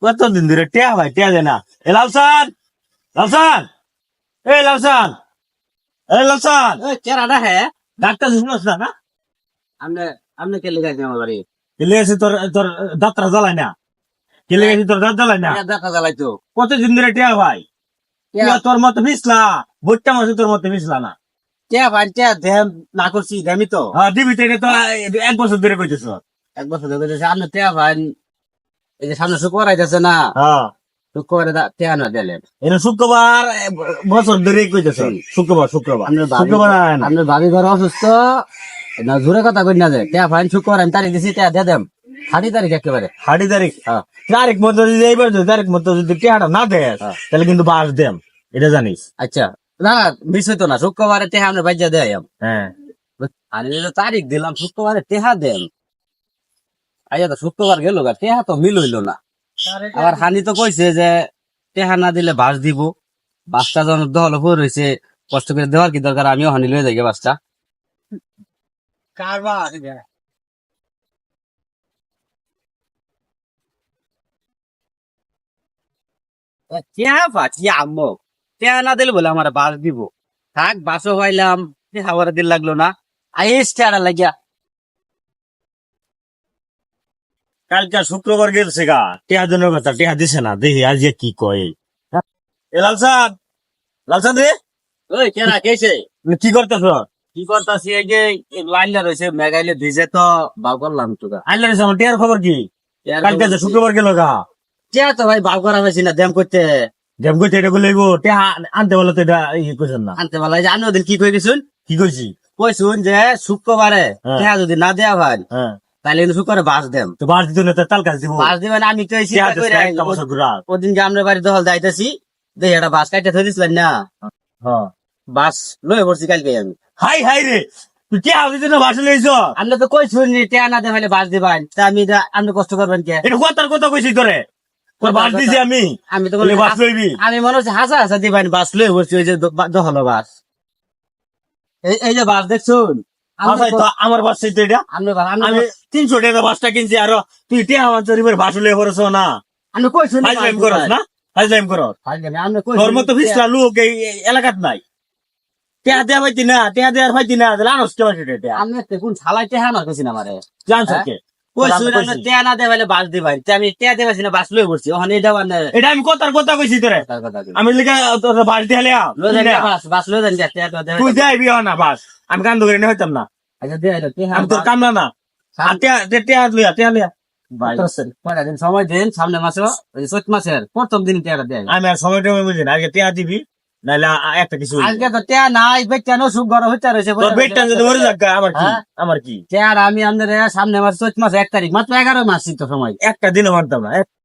কতদিন ধরে টিয়া ভাই টিয়া দেয় না। এ লালসান, লালসান, এই লালসান, এই লালসান, চেহারাটা হ্যাঁ ডাক্তার শুনছ না না? আপনি আপনি কে লেগে আমার বাড়ি কেলে গেছে তোর তোর দাঁতরা জ্বালায় না? কেলে গেছে তোর দাঁত জ্বালায় না? দেখা জ্বালাইতো কতদিন ধরে টিয়া ভাই? টিয়া তোর মতো মিশলা, ভুট্টা মাসে তোর মতো মিশলা না। টিয়া ভাই টিয়া দেম না করছি দেমি তো হ্যাঁ দিবি তো, এটা তো 1 বছর ধরে কইতেছ। এক বছর ধরে কইতেছে, আপনি টিয়া ভাই এই যে সামনে শুক্রবার আইতেছে না, হ্যাঁ শুক্রবারে টিয়া না দিলেন। এটা শুক্রবার বছর ধরে কইতেছ। শুক্রবার শুক্রবার শুক্রবার আয় না। আপনার ভাবি ঘর অসুস্থ না, জোরে কথা কই না যায় টিয়া ফাইন শুক্রবার আমি তারিখ দিছি টিয়া দিয়ে দেম 30 তারিখ একেবারে। হাড়ি তারিখ হ্যাঁ তারিখ মতো যদি এইবার তারিখ মতো যদি টিয়াটা না দেয় তাহলে কিন্তু বাস দেম, এটা জানিস। আচ্ছা না মিস হইতো না, শুক্রবারে টেহা আমরা বাজ্যা দেয় হ্যাঁ আমি যে তারিখ দিলাম শুক্রবারে টেহা দেন। আচ্ছা তো শুক্রবার গেল গা টেহা তো মিল হইলো না। আবার হানি তো কইছে যে টেহা না দিলে বাস দিব, বাসটা যখন দহল হয়ে রয়েছে কষ্ট করে দেওয়ার কি দরকার, আমিও হানি লয়ে যাই বাসটা। টেহা পাচ্ছি আম্মু, টেহা না দিলে বলে আমার বাস দিব, থাক বাসও পাইলাম টেহা ওরা দিল লাগলো না, আইস টেহারা লাগিয়া। কালকে শুক্রবার গেছে গা, টিয়া জনের কথা টিয়া দিছে না, দেখি আজ যে কি কয়। এ লালসান, লালসান রে, ওই কেনা কেছে কি করতেছ? কি করতাছি, এই যে লাইনটা রয়েছে মেঘাইলে ভিজে তো বাউ করলাম তো গা। আইলে রে আমার টিয়ার খবর কি? কালকে যে শুক্রবার গেল গা, টিয়া তো ভাই বাউ করা হয়েছি না দেম করতে যেম কইতে এটা বলে টিয়া আনতে বলে তো এটা কইছেন না। আনতে পারলাই যে আমি ওদের কি কই দিছুন, কি কইছি? কইছুন যে শুক্রবারে হ্যাঁ। টিয়া যদি না দেয়া হয় হ্যাঁ তাহলে কিন্তু শুক্রবারে বাস দেম। তো বাস দিত না, তাল কাজ দিব। বাস দিবেন আমি তো এই টিয়া চিন্তা দিছে কইরা একটা বছর ঘুরা। ওদিন যে আমরা বাড়ি দহল যাইতেছি দেখি একটা বাস কাইটা থই দিছিলেন না, হ্যাঁ বাস লয়ে পড়ছি কালকে আমি। হাই হাই রে, তুই টিয়া দিত না বাস লইছ? আমরা তো কইছুন যে টিয়া না দেওয়া হলে বাস দিবেন, তা আমি আপনি কষ্ট করবেন কে? এটা কথার কথা কইছি তোরে, তোর বাস দিছি আমি, আমি তো বলে বাস লইবি। আমি মনে হচ্ছে হাসা হাসা দিবেন, বাস লয়ে পড়ছি ওই যে দহল বাস। এই যে বাস দেখছুন আচ্ছা তো আমার বাস তো এটা, আমি আমি 300 টাকা বাসটা কিনছি, আর তুই টিয়া আমার চরিবের বাস লয়ে পড়ছ না। আমি কইছুন ফাইজলাম করস না, ফাইজলাম করস। আমি তোর মতো বিশলা লোক এই এলাকাত নাই। টিয়া দেয়া পাইতি না, টিয়া দেওয়ার পাইতি না, তাহলে আনস কেমন সেটা টিয়া আমি কোন ছালাই টেহা না কইছি না আমারে জানছ কে? কইছুন আমরা টেহা না দেওয়া হলে বাস দিবেন, আমি টেহা দেবাছি না বাস লয়ে পড়ছি ওখানে এটা মানে এটা আমি কথার কথা কইছি তোরে। তার কথা কি আমি লিখা তোর বাস দিয়ে বাস লয়ে দেন টেহা তো দেবেন। তুই যাইবি না বাস, আমি কান্দ করে নিয়ে হইতাম না। আচ্ছা দেয়া এটা টেহা আমি তোর কামলা না। আর টিয়া টিয়া লিয়া, টিয়া লিয়া। ভাই কয়টা দিন সময় দেন, সামনে মাসে ওই চৈত মাসের প্রথম দিন টেহাটা দেয়। আমি আর সময়টা বুঝি না, আগে টিয়া দিবি, নাহলে একটা কিছু হইবে। আজকে তো টেহা নাই, বেচান অসুখ গরম হইতে রয়েছে। তোর বেটটা যদি মরে যাক গা, আমার কি? হ্যাঁ? আমার কি? টেহার আমি আমাদের সামনে মাস চৈত মাসে 1 তারিখ, মাত্র 11 মাস তো সময়। একটা দিনও মারতাম না।